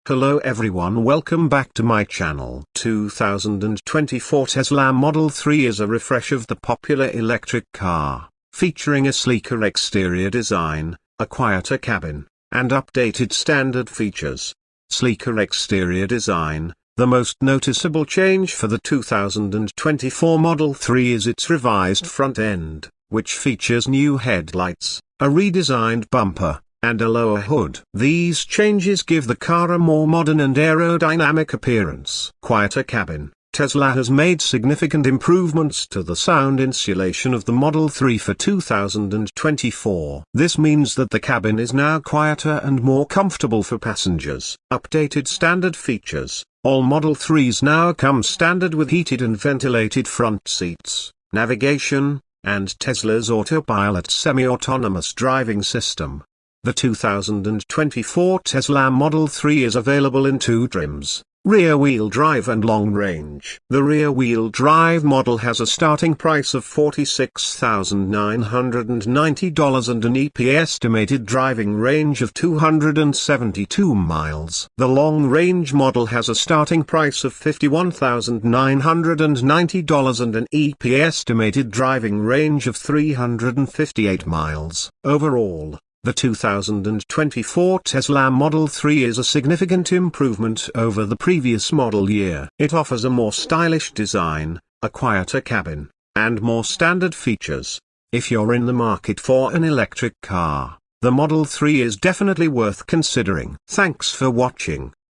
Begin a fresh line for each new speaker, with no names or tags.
Hello everyone, welcome back to my channel. 2024 Tesla Model 3 is a refresh of the popular electric car, featuring a sleeker exterior design, a quieter cabin, and updated standard features. Sleeker exterior design. The most noticeable change for the 2024 Model 3 is its revised front end, which features new headlights, a redesigned bumper, and a lower hood. These changes give the car a more modern and aerodynamic appearance. Quieter cabin. Tesla has made significant improvements to the sound insulation of the Model 3 for 2024. This means that the cabin is now quieter and more comfortable for passengers. Updated standard features. All Model 3s now come standard with heated and ventilated front seats, navigation, and Tesla's autopilot semi-autonomous driving system. The 2024 Tesla Model 3 is available in two trims, rear-wheel drive and long-range. The rear-wheel drive model has a starting price of $46,990 and an estimated driving range of 272 miles. The long-range model has a starting price of $51,990 and an estimated driving range of 358 miles. Overall, the 2024 Tesla Model 3 is a significant improvement over the previous model year. It offers a more stylish design, a quieter cabin, and more standard features. If you're in the market for an electric car, the Model 3 is definitely worth considering. Thanks for watching.